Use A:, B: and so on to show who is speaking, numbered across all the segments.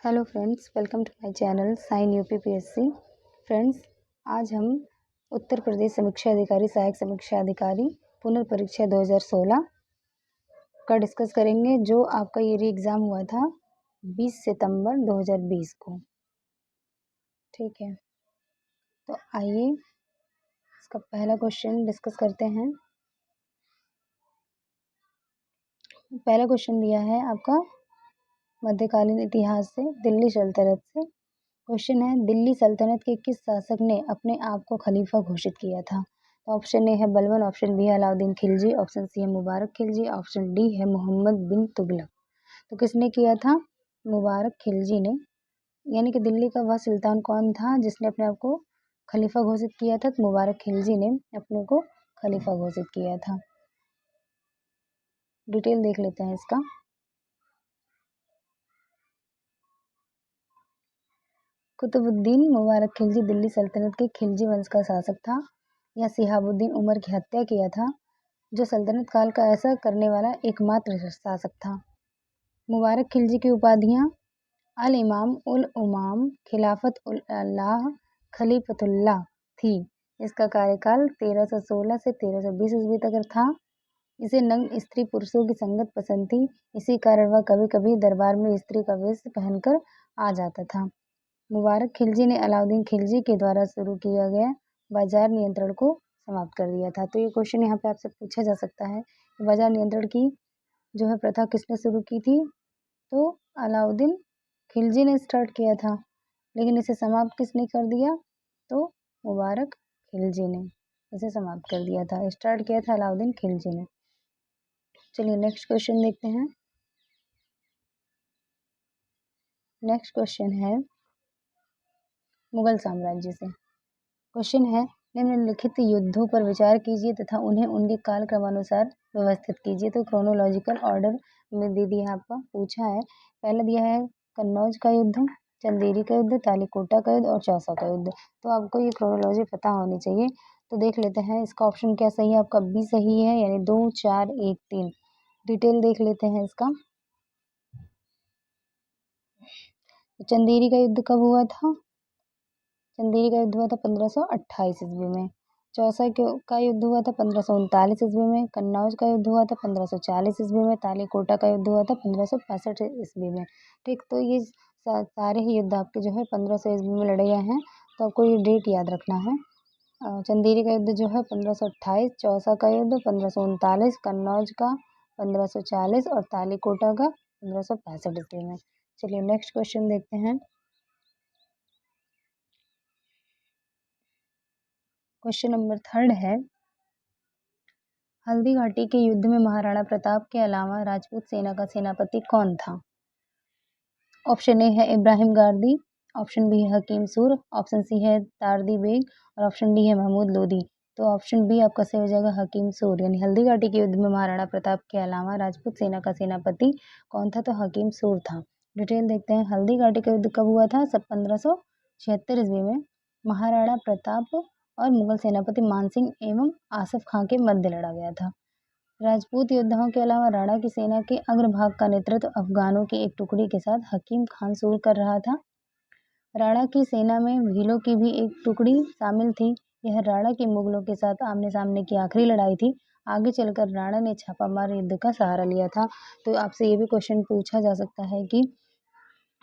A: Hello friends, welcome to my channel sign UPPSC. Friends, आज हम उत्तर प्रदेश समीक्षा अधिकारी सहायक समीक्षा अधिकारी पुनर्परीक्षा 2016 का डिस्कस करेंगे, जो आपका ये री एग्ज़ाम हुआ था 20 सितंबर 2020 को। ठीक है, तो आइए इसका पहला क्वेश्चन डिस्कस करते हैं। पहला क्वेश्चन दिया है आपका मध्यकालीन इतिहास से, दिल्ली सल्तनत से। क्वेश्चन है, दिल्ली सल्तनत के किस शासक ने अपने आप को खलीफा घोषित किया था? ऑप्शन ए है बलबन, ऑप्शन बी है अलाउद्दीन खिलजी, ऑप्शन सी है मुबारक खिलजी, ऑप्शन डी है मोहम्मद बिन तुगलक। तो किसने किया था? मुबारक खिलजी ने। यानी कि दिल्ली का वह सुल्तान कौन था जिसने अपने आप को खलीफा घोषित किया था? तो मुबारक खिलजी ने अपने को खलीफा घोषित किया था। डिटेल देख लेते हैं इसका। कुतुबुद्दीन मुबारक खिलजी दिल्ली सल्तनत के खिलजी वंश का शासक था। या सिहाबुद्दीन उमर की हत्या किया था, जो सल्तनत काल का ऐसा करने वाला एकमात्र शासक था। मुबारक खिलजी की उपाधियां अल इमाम उल उमाम, खिलाफत उल अल्लाह, खलीफतुल्लाह थी। इसका कार्यकाल 1316 से 1320 ईस्वी तक था। इसे नग्न स्त्री पुरुषों की संगत पसंद थी, इसी कारण वह कभी कभी दरबार में स्त्री का वेश पहनकर आ जाता था। मुबारक खिलजी ने अलाउद्दीन खिलजी के द्वारा शुरू किया गया बाजार नियंत्रण को समाप्त कर दिया था। तो ये क्वेश्चन यहाँ पे आपसे पूछा जा सकता है, बाजार नियंत्रण की जो है प्रथा किसने शुरू की थी? तो अलाउद्दीन खिलजी ने स्टार्ट किया था, लेकिन इसे समाप्त किसने कर दिया? तो मुबारक खिलजी ने इसे समाप्त कर दिया था। स्टार्ट किया था अलाउद्दीन खिलजी ने। चलिए नेक्स्ट क्वेश्चन देखते हैं। नेक्स्ट क्वेश्चन है मुगल साम्राज्य से। क्वेश्चन है, निम्नलिखित युद्धों पर विचार कीजिए तथा उन्हें उनके कालक्रमानुसार व्यवस्थित कीजिए। तो क्रोनोलॉजिकल ऑर्डर में दे दिया आपका पूछा है। पहला दिया है कन्नौज का युद्ध, चंदेरी का युद्ध, तालीकोटा का युद्ध और चौसा का युद्ध। तो आपको ये क्रोनोलॉजी पता होनी चाहिए। तो देख लेते हैं इसका ऑप्शन क्या सही है। आपका बी सही है, यानी 2, 4, 1, 3। डिटेल देख लेते हैं इसका। चंदेरी का युद्ध कब हुआ था? चंदेरी का युद्ध हुआ था 1528 ईस्वी में। चौसा का युद्ध हुआ था 1539 ईस्वी में। कन्नौज का युद्ध हुआ था 1540 ईस्वी में। तालीकोटा का युद्ध हुआ था 1565 ईस्वी में। ठीक, तो ये सारे ही युद्ध आपके जो है 1500 ईस्वी में लड़े गए हैं। तो आपको ये डेट याद रखना है। चंदेरी का युद्ध जो है 1528, चौसा का युद्ध 1539, कन्नौज का 1540 और तालीकोटा का 1565 ईस्वी में। चलिए नेक्स्ट क्वेश्चन देखते हैं। क्वेश्चन नंबर 3 है, हल्दी घाटी के युद्ध में महाराणा प्रताप के अलावा राजपूत सेना का सेनापति कौन था? ऑप्शन ए है इब्राहिम गारदी, ऑप्शन बी है हकीम सूर, ऑप्शन सी है तारदी बेग और ऑप्शन डी है महमूद लोदी। तो ऑप्शन बी आपका सही हो जाएगा हकीम सूर। यानी हल्दी घाटी के युद्ध में महाराणा प्रताप के अलावा राजपूत सेना का सेनापति कौन था? तो हकीम सूर था। डिटेल देखते हैं, हल्दी घाटी का युद्ध कब हुआ था? सब 1576 ईस्वी में महाराणा प्रताप और मुगल सेनापति मानसिंह एवं आसफ खां के मध्य लड़ा गया था। राजपूत योद्धाओं के अलावा राणा की सेना के अग्रभाग का नेतृत्व अफगानों की एक टुकड़ी के साथ हकीम खान सूर कर रहा था। राणा की सेना में भीलों की भी एक टुकड़ी शामिल थी। यह राणा की मुगलों के साथ आमने सामने की आखिरी लड़ाई थी। आगे चलकर राणा ने छापामार युद्ध का सहारा लिया था। तो आपसे ये भी क्वेश्चन पूछा जा सकता है कि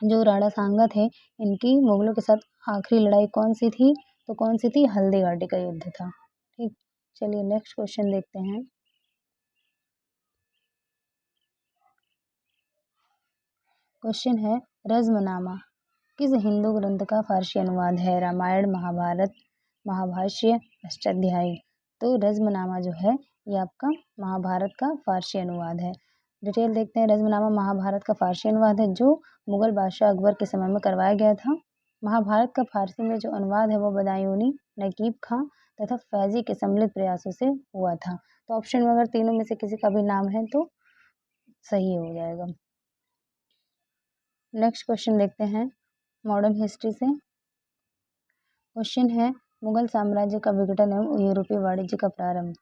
A: जो राणा सांगा थे, इनकी मुगलों के साथ आखिरी लड़ाई कौन सी थी? तो कौन सी थी? हल्दी घाटी का युद्ध था। ठीक, चलिए नेक्स्ट क्वेश्चन देखते हैं। क्वेश्चन है, रज़्मनामा किस हिंदू ग्रंथ का फारसी अनुवाद है? रामायण, महाभारत, महाभाष्य, अष्टाध्यायी। तो रज़्मनामा जो है ये आपका महाभारत का फारसी अनुवाद है। डिटेल देखते हैं। रज़्मनामा महाभारत का फारसी अनुवाद है, जो मुगल बादशाह अकबर के समय में करवाया गया था। महाभारत का फारसी में जो अनुवाद है वो बदायूनी, नकीब खां तथा फैजी के सम्मिलित प्रयासों से हुआ था। तो ऑप्शन में अगर तीनों में से किसी का भी नाम है तो सही हो जाएगा। नेक्स्ट क्वेश्चन देखते हैं मॉडर्न हिस्ट्री से। क्वेश्चन है, मुगल साम्राज्य का विघटन एवं यूरोपीय वाणिज्य का प्रारंभ।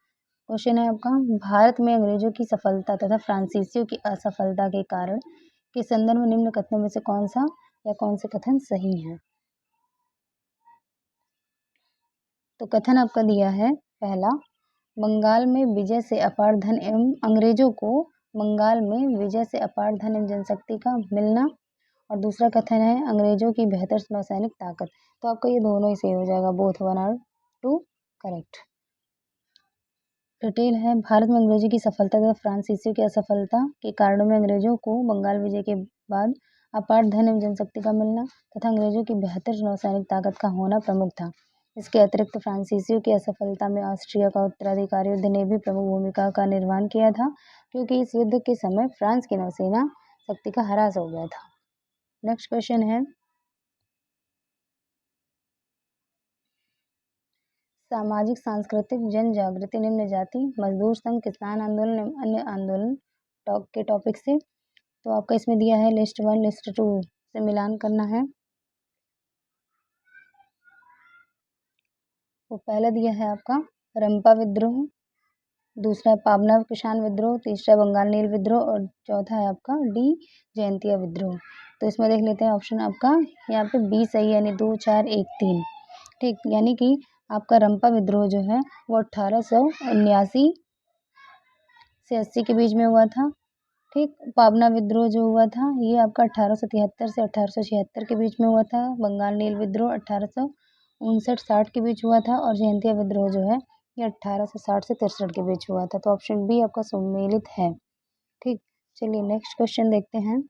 A: क्वेश्चन है आपका, भारत में अंग्रेजों की सफलता तथा फ्रांसीसियों की असफलता के कारण के संदर्भ में निम्न कथनों में से कौन सा या कौन से कथन सही हैं? तो कथन आपका दिया है पहला, बंगाल में विजय से अपार धन एवं अंग्रेजों को बंगाल में विजय से अपार धन एवं जनशक्ति का मिलना, और दूसरा कथन है अंग्रेजों की बेहतर नौसैनिक ताकत। तो आपका ये दोनों ही सही हो जाएगा, बोथ 1 और 2 करेक्ट। डिटेल है, भारत में अंग्रेजों की सफलता तथा फ्रांसीसियों की असफलता के कारणों में अंग्रेजों को बंगाल विजय के बाद अपार धन एवं जनशक्ति का मिलना तथा अंग्रेजों की बेहतर नौसैनिक ताकत का होना प्रमुख था। इसके अतिरिक्त फ्रांसीसियों की असफलता में ऑस्ट्रिया का उत्तराधिकारी युद्ध ने भी प्रमुख भूमिका का निर्वहन किया था, क्योंकि इस युद्ध के समय फ्रांस की नौसेना शक्ति का ह्रास हो गया था। नेक्स्ट क्वेश्चन है, सामाजिक सांस्कृतिक जन जागृति निम्न जाति मजदूर संघ किसान आंदोलन एवं अन्य आंदोलन के टॉपिक से। तो आपका इसमें दिया है लिस्ट 1 लिस्ट 2 से मिलान करना है। तो पहला दिया है आपका रंपा विद्रोह, दूसरा पाबना किसान विद्रोह, तीसरा बंगाल नील विद्रोह और चौथा है आपका डी जयंतिया विद्रोह। तो इसमें देख लेते हैं ऑप्शन आपका यहाँ पे बी सही है, यानी 2 4 1 3 ठीक, यानी कि आपका रंपा विद्रोह जो है वो 1879 से 80 के बीच में हुआ था। ठीक, पाबना विद्रोह जो हुआ था ये आपका 1873 से 1876 के बीच में हुआ था। बंगाल नील विद्रोह 1859-60 के बीच हुआ था और जयंतिया विद्रोह जो है ये 1860 से 63 के बीच हुआ था। तो ऑप्शन बी आपका सम्मिलित है। ठीक, चलिए नेक्स्ट क्वेश्चन देखते हैं।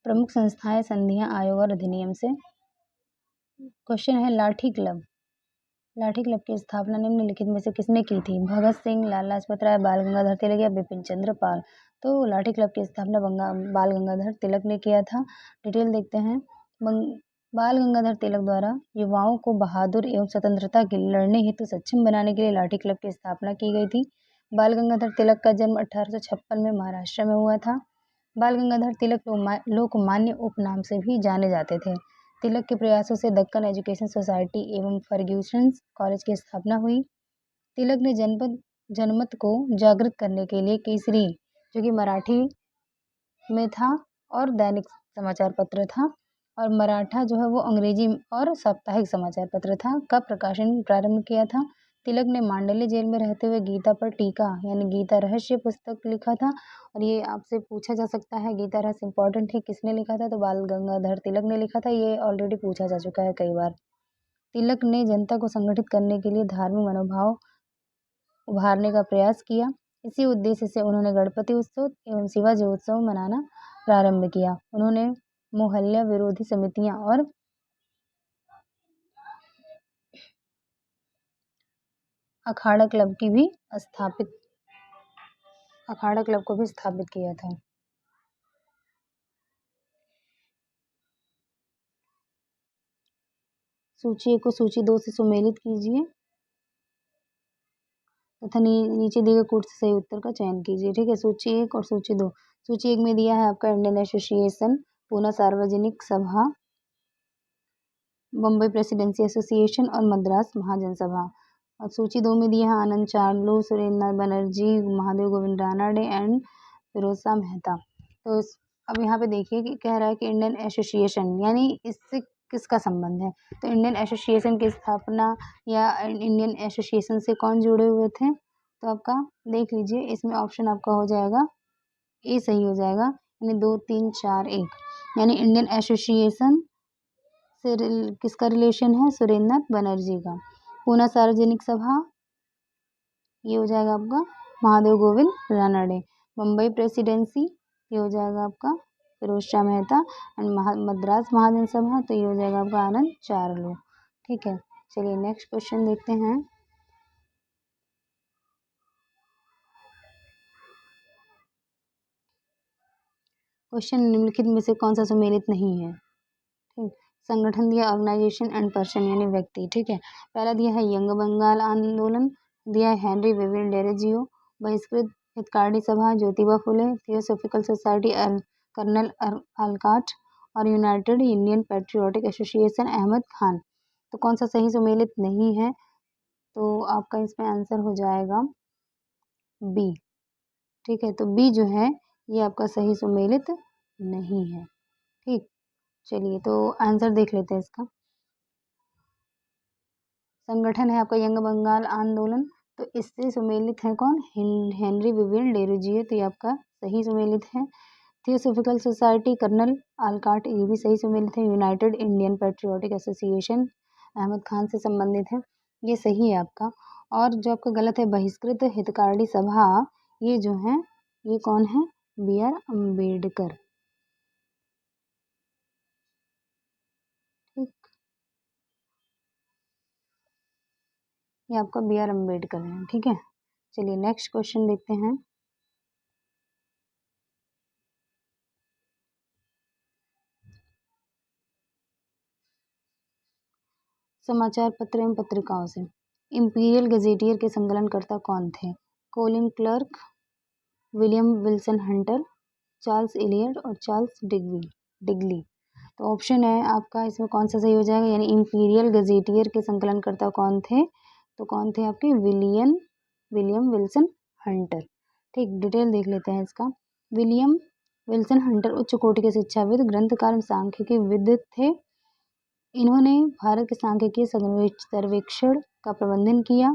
A: प्रमुख संस्थाएं संधियां आयोग और अधिनियम से। क्वेश्चन है लाठी क्लब की स्थापना निम्नलिखित में से किसने की थी? भगत सिंह, लाला लाजपत राय, बाल गंगाधर तिलक या बिपिन चंद्र पाल। तो लाठी क्लब की स्थापना बाल गंगाधर तिलक ने किया था। डिटेल देखते हैं। बाल गंगाधर तिलक द्वारा युवाओं को बहादुर एवं स्वतंत्रता के लड़ने हेतु सक्षम बनाने के लिए लाठी क्लब की स्थापना की गई थी। बाल गंगाधर तिलक का जन्म 1856 में महाराष्ट्र में हुआ था। बाल गंगाधर तिलक लोकमान्य उपनाम से भी जाने जाते थे। तिलक के प्रयासों से दक्कन एजुकेशन सोसाइटी एवं फर्ग्यूसन कॉलेज की स्थापना हुई। तिलक ने जनमत को जागृत करने के लिए केसरी, जो कि मराठी में था और दैनिक समाचार पत्र था, और मराठा जो है वो अंग्रेजी और साप्ताहिक समाचार पत्र था, का प्रकाशन प्रारंभ किया था। तिलक ने मांडले जेल में रहते हुए गीता पर टीका यानी गीता रहस्य पुस्तक लिखा था, और ये आपसे पूछा जा सकता है गीता रहस्य इंपॉर्टेंट है, किसने लिखा था? तो बाल गंगाधर तिलक ने लिखा था। ये ऑलरेडी पूछा जा चुका है कई बार। तिलक ने जनता को संगठित करने के लिए धार्मिक मनोभाव उभारने का प्रयास किया। इसी उद्देश्य से उन्होंने गणपति उत्सव एवं शिवाजी उत्सव मनाना प्रारंभ किया। उन्होंने मोहल्ला विरोधी समितियां और अखाड़ा क्लब को भी स्थापित किया था। सूची 1 को सूची 2 से सुमेलित कीजिए तथा नीचे दिए गए कोड से सही उत्तर का चयन कीजिए। ठीक है, सूची 1 और सूची 2। सूची 1 में दिया है आपका इंडियन एसोसिएशन, पूना सार्वजनिक सभा, बम्बई प्रेसिडेंसी एसोसिएशन और मद्रास महाजन सभा। और सूची 2 में दिया है आनंद चार्लो, सुरेंद्र बनर्जी, महादेव गोविंद रानडे एंड फिरोज शाह मेहता। तो अब यहाँ पे देखिए कि कह रहा है कि इंडियन एसोसिएशन, यानी इससे किसका संबंध है? तो इंडियन एसोसिएशन की स्थापना या इंडियन एसोसिएशन से कौन जुड़े हुए थे? तो आपका देख लीजिए, इसमें ऑप्शन आपका हो जाएगा ए सही हो जाएगा, यानी 2 3 4 1, यानी इंडियन एसोसिएशन से किसका रिलेशन है? सुरेंद्र बनर्जी का। पूना सार्वजनिक सभा ये हो जाएगा आपका महादेव गोविंद रानडे। मुंबई प्रेसिडेंसी ये हो जाएगा आपका फिरोज शाह मेहता। एंड मद्रास महाजन सभा तो ये हो जाएगा आपका आनंद चार्लो। ठीक है, चलिए नेक्स्ट क्वेश्चन देखते हैं। क्वेश्चन निम्नलिखित में से कौन सा सुमेलित नहीं है? ठीक, संगठन दिया ऑर्गेनाइजेशन एंड पर्सन यानी व्यक्ति। ठीक है, पहला दिया है यंग बंगाल आंदोलन, दिया है Henry वेविल Derozio, Bahishkrit Hitkarini Sabha, Jyotiba Phule, theosophical society, colonel Olcott और United Indian Patriotic Association Ahmad Khan. तो कौन सा सही सुमेलित नहीं है? तो आपका इसमें आंसर हो जाएगा बी। ठीक है, तो बी जो है ये आपका सही सुमेलित नहीं है। ठीक, चलिए तो आंसर देख लेते हैं इसका। संगठन है आपका यंग बंगाल आंदोलन, तो इससे सुमेलित है कौन? हेनरी विवियन डेरोजियो, तो ये आपका सही सुमेलित है। थियोसॉफिकल सोसाइटी कर्नल आलकाट, ये भी सही सुमेलित है। United Indian Patriotic Association Ahmad Khan से संबंधित है, ये सही है आपका। और जो आपका गलत है बहिष्कृत हितकारी सभा, ये जो है ये कौन है? B R Ambedkar. ठीक, ये आपका बी आर अम्बेडकर है। ठीक है, चलिए नेक्स्ट क्वेश्चन देखते हैं। समाचार पत्र एवं पत्रिकाओं से इंपीरियल गजेटियर के संकलनकर्ता कौन थे? Colin Clark, William Wilson Hunter, Charles Elliot और चार्ल्स डिगली। तो ऑप्शन है आपका इसमें कौन सा सही हो जाएगा? यानी इंपीरियल गजेटियर के संकलनकर्ता कौन थे? तो कौन थे आपके? William Wilson Hunter. ठीक, डिटेल देख लेते हैं इसका। विलियम विल्सन हंटर उच्च कोटि के शिक्षाविद, ग्रंथकार, सांख्यिकी विद थे। इन्होंने भारत के सांख्यिकीय सर्वेक्षण का प्रबंधन किया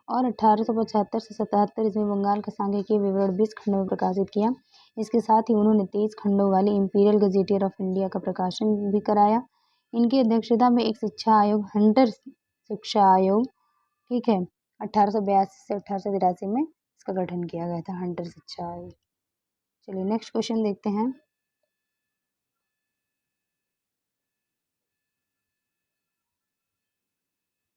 A: और 1875 से 77 ईस्वी में बंगाल का सांख्यिकीय विवरण 20 खंडों में प्रकाशित किया। इसके साथ ही उन्होंने 23 खंडों वाली इंपीरियल गजेटियर ऑफ इंडिया का प्रकाशन भी कराया। इनकी अध्यक्षता में एक शिक्षा आयोग, हंटर शिक्षा आयोग, ठीक है, 1882 से 1883 में इसका गठन किया गया था, हंटर शिक्षा आयोग। चलिए नेक्स्ट क्वेश्चन देखते हैं।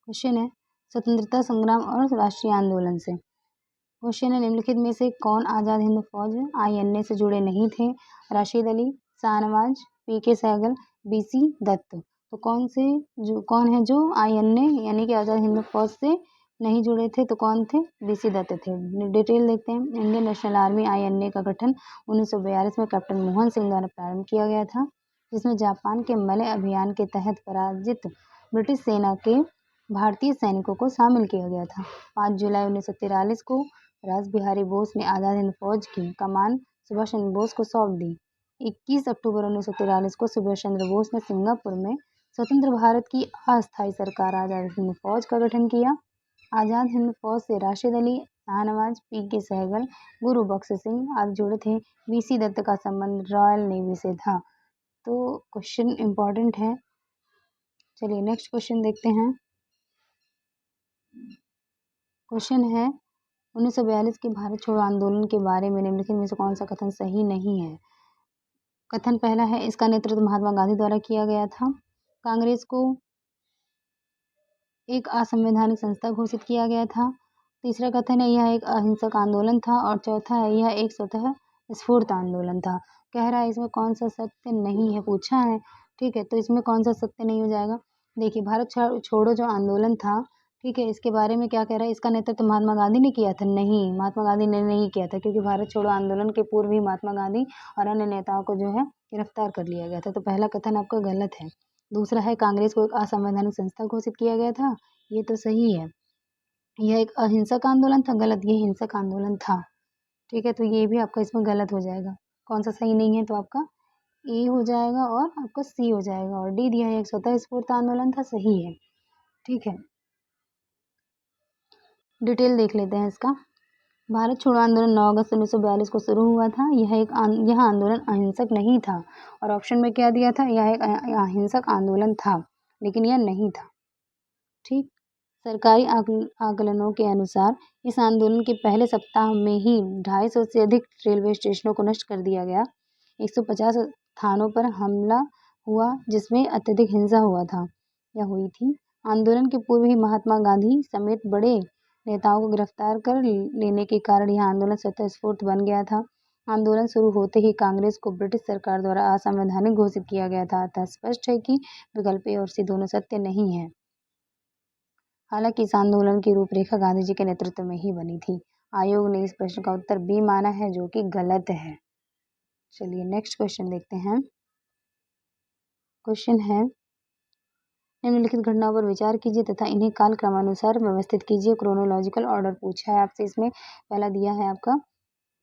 A: क्वेश्चन है स्वतंत्रता संग्राम और राष्ट्रीय आंदोलन से। क्वेश्चन है निम्नलिखित में से कौन आज़ाद हिंद फौज आईएनए से जुड़े नहीं थे? राशिद अली, शाहनवाज, पीके सहगल, बीसी दत्त। तो कौन है जो आईएनए यानी कि आज़ाद हिंद फौज से नहीं जुड़े थे? तो कौन थे? बीसी दत्त थे। डिटेल देखते हैं। इंडियन नेशनल आर्मी आईएनए का गठन 1942 में कैप्टन मोहन सिंह द्वारा प्रारंभ किया गया था, जिसमें जापान के मलय अभियान के तहत पराजित ब्रिटिश सेना के भारतीय सैनिकों को शामिल किया गया था। 5 जुलाई 1943 को राज बिहारी बोस ने आज़ाद हिंद फौज की कमान सुभाष चंद्र बोस को सौंप दी। 21 अक्टूबर 1943 को सुभाष चंद्र बोस ने सिंगापुर में स्वतंत्र भारत की अस्थायी सरकार आज़ाद हिंद फौज का गठन किया। आज़ाद हिंद फौज से राशिद अली, शाहनवाज, पीके सहगल, गुरु बख्श सिंह आदि जुड़े थे। बीसी दत्त का संबंध रॉयल नेवी से था। तो क्वेश्चन इंपॉर्टेंट है। चलिए नेक्स्ट क्वेश्चन देखते हैं। क्वेश्चन है 1942 के भारत छोड़ो आंदोलन के बारे में निम्नलिखित में से कौन सा कथन सही नहीं है? कथन पहला है इसका नेतृत्व महात्मा गांधी द्वारा किया गया था। कांग्रेस को एक असंवैधानिक संस्था घोषित किया गया था। तीसरा कथन है यह एक अहिंसक आंदोलन था। और चौथा है यह एक स्वतः स्फूर्त आंदोलन था। कह रहा है इसमें कौन सा सत्य नहीं है, पूछा है। ठीक है, तो इसमें कौन सा सत्य नहीं हो जाएगा? देखिए, भारत छोड़ो जो आंदोलन था, ठीक है, इसके बारे में क्या कह रहा है? इसका नेतृत्व महात्मा गांधी ने किया था? नहीं, महात्मा गांधी ने नहीं किया था, क्योंकि भारत छोड़ो आंदोलन के पूर्व ही महात्मा गांधी और अन्य नेताओं को जो है गिरफ्तार कर लिया गया था। तो पहला कथन आपका गलत है। दूसरा है कांग्रेस को एक असंवैधानिक संस्था घोषित किया गया था, ये तो सही है। यह एक अहिंसक आंदोलन था, गलत, ये हिंसक आंदोलन था। ठीक है, तो ये भी आपका इसमें गलत हो जाएगा। कौन सा सही नहीं है? तो आपका ए हो जाएगा और आपका सी हो जाएगा। और डी दिया है एक स्वतः स्फूर्त आंदोलन था, सही है। ठीक है, डिटेल देख लेते हैं इसका। भारत छोड़ो आंदोलन 9 अगस्त 1942 को शुरू हुआ था। यह आंदोलन अहिंसक नहीं था। और ऑप्शन में क्या दिया था? यह एक अहिंसक आंदोलन था, लेकिन यह नहीं था। ठीक, सरकारी आकलनों के अनुसार इस आंदोलन के पहले सप्ताह में ही 250 से अधिक रेलवे स्टेशनों को नष्ट कर दिया गया। 150 स्थानों पर हमला हुआ, जिसमें अत्यधिक हिंसा हुई थी। आंदोलन के पूर्व ही महात्मा गांधी समेत बड़े नेताओं को गिरफ्तार कर लेने के कारण यह आंदोलन स्वतः स्फूर्त बन गया था। आंदोलन शुरू होते ही कांग्रेस को ब्रिटिश सरकार द्वारा असंवैधानिक घोषित किया गया था। अतः स्पष्ट है कि विकल्प ए और सी दोनों सत्य नहीं है। हालांकि इस आंदोलन की रूपरेखा गांधी जी के नेतृत्व में ही बनी थी। आयोग ने इस प्रश्न का उत्तर बी माना है, जो कि गलत है। चलिए नेक्स्ट क्वेश्चन देखते हैं। क्वेश्चन है निम्नलिखित घटनाओं पर विचार कीजिए तथा इन्हें काल क्रमानुसार व्यवस्थित कीजिए। क्रोनोलॉजिकल ऑर्डर पूछा है आपसे। इसमें पहला दिया है आपका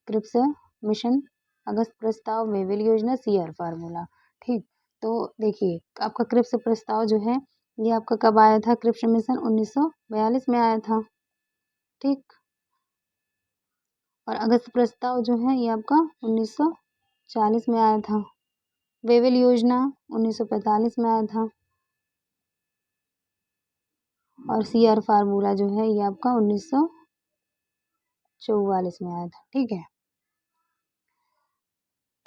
A: क्रिप्स मिशन, अगस्त प्रस्ताव, वेवेल योजना, सीआर फार्मूला। ठीक, तो देखिए आपका क्रिप्स प्रस्ताव जो है ये आपका कब आया था? क्रिप्स मिशन 1942 में आया था। ठीक, और अगस्त प्रस्ताव जो है ये आपका 1940 में आया था। वेवेल योजना 1945 में आया था। और सीआर फार्मूला जो है ये आपका 1944 में आया था। ठीक है,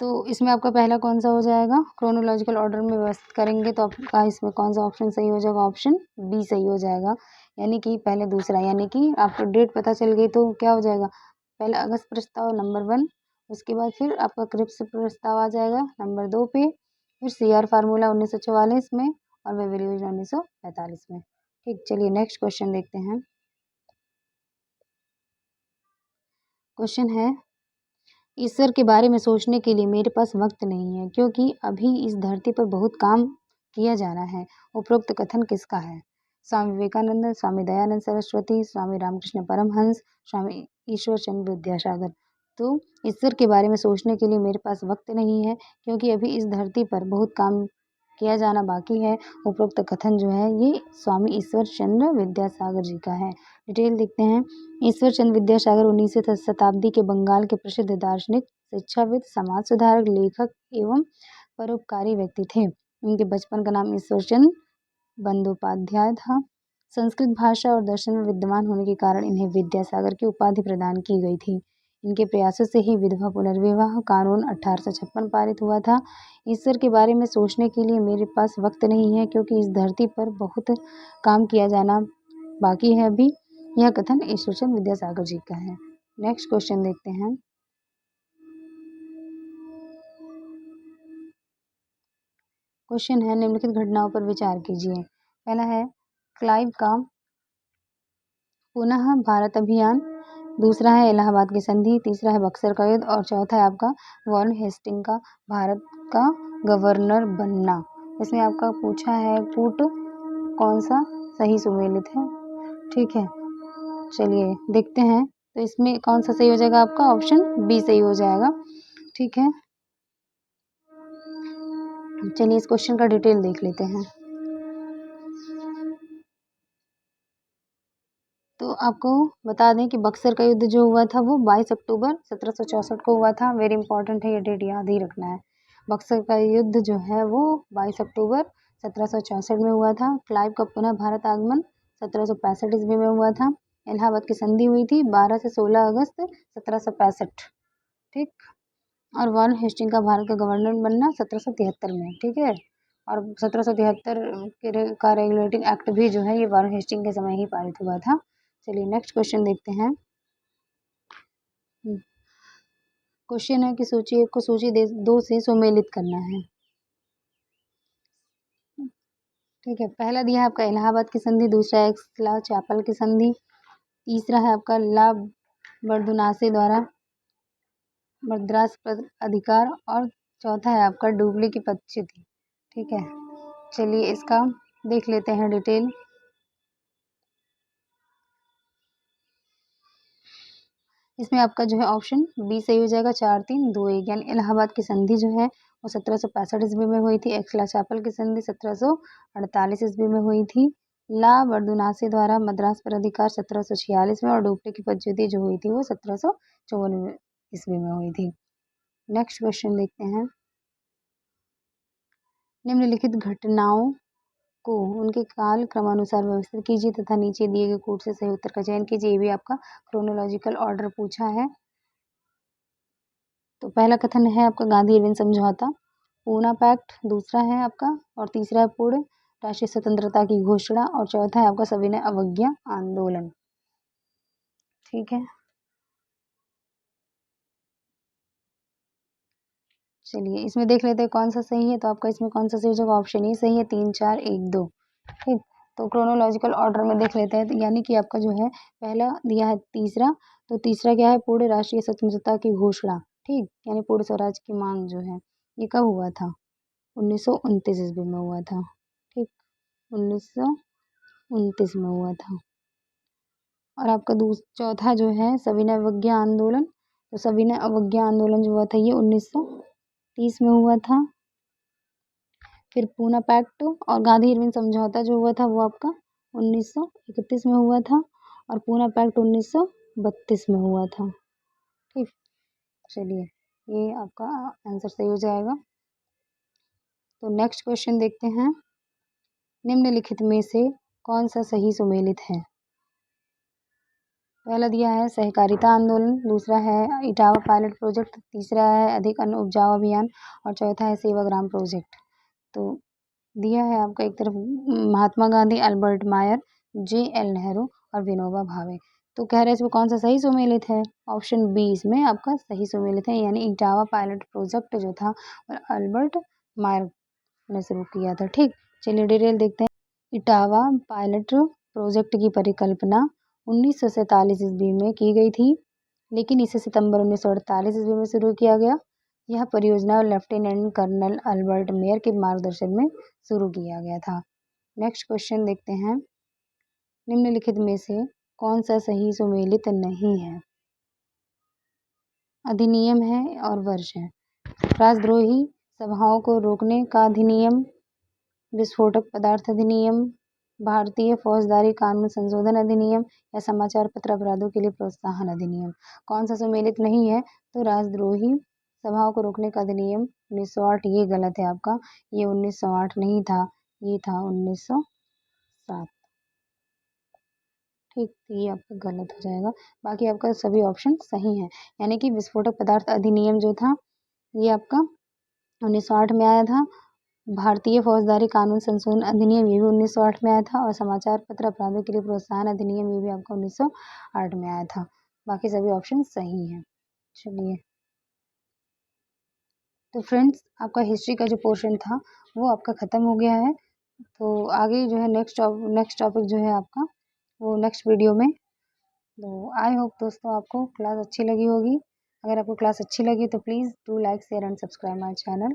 A: तो इसमें आपका पहला कौन सा हो जाएगा? क्रोनोलॉजिकल ऑर्डर में व्यवस्थित करेंगे तो आपका इसमें कौन सा ऑप्शन सही हो जाएगा? ऑप्शन बी सही हो जाएगा, यानी कि पहले दूसरा, यानी कि आपको डेट पता चल गई तो क्या हो जाएगा? पहले अगस्त प्रस्ताव नंबर 1, उसके बाद फिर आपका क्रिप्स प्रस्ताव आ जाएगा नंबर 2 पे, फिर सीआर फार्मूला 1944 में और वेवेल योजना 1945 में। ठीक, चलिए नेक्स्ट क्वेश्चन देखते हैं। क्वेश्चन है, ईश्वर के बारे में सोचने के लिए मेरे पास वक्त नहीं है क्योंकि अभी इस धरती पर बहुत काम किया जाना है। उपरोक्त कथन किसका है? स्वामी विवेकानंद, स्वामी दयानंद सरस्वती, स्वामी रामकृष्ण परमहंस, स्वामी ईश्वर चंद्र विद्यासागर। तो ईश्वर के बारे में सोचने के लिए मेरे पास वक्त नहीं है क्योंकि अभी इस धरती पर बहुत काम किया जाना बाकी है। उपरोक्त कथन जो है ये स्वामी ईश्वर चंद्र विद्यासागर जी का है। डिटेल देखते हैं। ईश्वर चंद्र विद्यासागर 19वीं शताब्दी के बंगाल के प्रसिद्ध दार्शनिक, शिक्षाविद, समाज सुधारक, लेखक एवं परोपकारी व्यक्ति थे। इनके बचपन का नाम ईश्वर चंद्र बंदोपाध्याय था। संस्कृत भाषा और दर्शन में विद्वान होने के कारण इन्हें विद्यासागर की उपाधि प्रदान की गई थी। इनके प्रयासों से ही विधवा पुनर्विवाह कानून 1856 पारित हुआ था। ईश्वर के बारे में सोचने के लिए मेरे पास वक्त नहीं है क्योंकि इस धरती पर बहुत काम किया जाना बाकी है अभी। यह कथन ईश्वर चंद्र विद्यासागर जी का है। नेक्स्ट क्वेश्चन देखते हैं। क्वेश्चन है, निम्नलिखित घटनाओं पर विचार कीजिए। पहला है क्लाइव का पुनः भारत अभियान, दूसरा है इलाहाबाद की संधि, तीसरा है बक्सर का युद्ध और चौथा है आपका वॉरेन हेस्टिंग का भारत का गवर्नर बनना। इसमें आपका पूछा है पुट कौन सा सही सुमेलित है। ठीक है, चलिए देखते हैं। तो इसमें कौन सा सही हो जाएगा? आपका ऑप्शन बी सही हो जाएगा। ठीक है, चलिए इस क्वेश्चन का डिटेल देख लेते हैं। तो आपको बता दें कि बक्सर का युद्ध जो हुआ था वो 22 अक्टूबर 1764 को हुआ था। वेरी इंपॉर्टेंट है, ये डेट याद ही रखना है। बक्सर का युद्ध जो है वो 22 अक्टूबर 1764 में हुआ था। क्लाइव का पुनः भारत आगमन 1765 ईस्वी में हुआ था। इलाहाबाद की संधि हुई थी 12 से 16 अगस्त 1765। ठीक, और वॉरेन हेस्टिंग का भारत का गवर्नर बनना 1773 में। ठीक है, और 1773 का रेगुलेटिंग एक्ट भी जो है ये वॉरेन हेस्टिंग के समय ही पारित हुआ था। चलिए नेक्स्ट क्वेश्चन देखते हैं। क्वेश्चन है कि सूची 1 को सूची 2 से सुमेलित करना है। ठीक है, पहला दिया है आपका इलाहाबाद की संधि, दूसरा है एक्सला चैपल की संधि, तीसरा है आपका ला बर्दुनासे द्वारा मद्रास अधिकार और चौथा है आपका डुबली की पदच्युति। ठीक है, चलिए इसका देख लेते हैं डिटेल। इसमें आपका जो है ऑप्शन बी सही हो जाएगा, 4, 3, 2, 1, यानी इलाहाबाद की संधि जो है वो 1765 ईस्वी में हुई थी। एक्सला चैपल की संधि 1748 ईस्वी में हुई थी। ला बर्दुनासे द्वारा मद्रास पर अधिकार 1746 में और डुप्ले की पदच्युति जो हुई थी वो 1754 ईस्वी में हुई थी। नेक्स्ट क्वेश्चन देखते हैं। निम्नलिखित घटनाओं को उनके काल क्रमानुसार व्यवस्थित कीजिए तथा नीचे दिए गए कोड से सही उत्तर का चयन कीजिए। ये भी आपका क्रोनोलॉजिकल ऑर्डर पूछा है। तो पहला कथन है आपका गांधी इरविन समझौता, पूना पैक्ट, दूसरा है आपका और तीसरा है पूर्ण राष्ट्रीय स्वतंत्रता की घोषणा और चौथा है आपका सविनय अवज्ञा आंदोलन। ठीक है, चलिए इसमें देख लेते हैं कौन सा सही है। तो आपका इसमें कौन सा सही हो जाएगा? ऑप्शन ए सही है, 3, 4, 1, 2। ठीक, तो क्रोनोलॉजिकल ऑर्डर में देख लेते हैं। तो यानी कि आपका जो है पहला दिया है तीसरा, तो तीसरा क्या है? पूर्ण राष्ट्रीय स्वतंत्रता की घोषणा। ठीक, यानी पूर्ण स्वराज की मांग जो है ये कब हुआ था? 1929 ईस्वी में हुआ था। ठीक, 1929 में हुआ था। और आपका चौथा जो है सविनय अवज्ञा आंदोलन, तो सविनय अवज्ञा आंदोलन जो हुआ था ये 1930 में हुआ था। फिर पूना पैक्ट और गांधी इरविन समझौता जो हुआ था वो आपका 1931 में हुआ था, और पूना पैक्ट 1932 में हुआ था। ठीक, चलिए ये आपका आंसर सही हो जाएगा। तो नेक्स्ट क्वेश्चन देखते हैं, निम्नलिखित में से कौन सा सही सुमेलित है? पहला दिया है सहकारिता आंदोलन, दूसरा है इटावा पायलट प्रोजेक्ट, तीसरा है अधिक अन्न उपजाऊ अभियान, और चौथा है सेवाग्राम प्रोजेक्ट। तो दिया है आपका एक तरफ महात्मा गांधी, अल्बर्ट मायर, JL नेहरू और विनोबा भावे। तो कह रहे हैं इसमें कौन सा सही सुमेलित है? ऑप्शन बी इसमें आपका सही सुमेलित है, यानी इटावा पायलट प्रोजेक्ट जो था और अल्बर्ट मायर ने शुरू किया था। ठीक, चलिए डिटेल देखते हैं। इटावा पायलट प्रोजेक्ट की परिकल्पना 1947 ईस्वी में की गई थी, लेकिन इसे सितंबर 1948 ईस्वी में शुरू किया गया। यह परियोजना लेफ्टिनेंट कर्नल अल्बर्ट मेयर के मार्गदर्शन में शुरू किया गया था। नेक्स्ट क्वेश्चन देखते हैं, निम्नलिखित में से कौन सा सही सुमेलित नहीं है? अधिनियम है और वर्ष है। राजद्रोही सभाओं को रोकने का अधिनियम, विस्फोटक पदार्थ अधिनियम, भारतीय फौजदारी कानून संशोधन अधिनियम, या समाचार पत्र अपराधों के लिए प्रोत्साहन अधिनियम। कौन सा सम्मिलित नहीं है? तो राजद्रोही सभाओं को रोकने का अधिनियम 1908, ये गलत है आपका, ये 1908 नहीं था, ये था 1907। ठीक, ये आपका गलत हो जाएगा। बाकी आपका सभी ऑप्शन सही हैं, यानी कि विस्फोटक पदार्थ अधिनियम जो था ये आपका 1908 में आया था। भारतीय फौजदारी कानून संशोधन अधिनियम ये भी 1908 में आया था, और समाचार पत्र अपराधों के लिए प्रोत्साहन अधिनियम ये भी आपका 1908 में आया था। बाकी सभी ऑप्शन सही हैं। चलिए, तो फ्रेंड्स आपका हिस्ट्री का जो पोर्शन था वो आपका ख़त्म हो गया है। तो आगे जो है नेक्स्ट टॉपिक जो है आपका वो नेक्स्ट वीडियो में। तो आई होप दोस्तों आपको क्लास अच्छी लगी होगी। अगर आपको क्लास अच्छी लगी तो please do like share and subscribe my channel.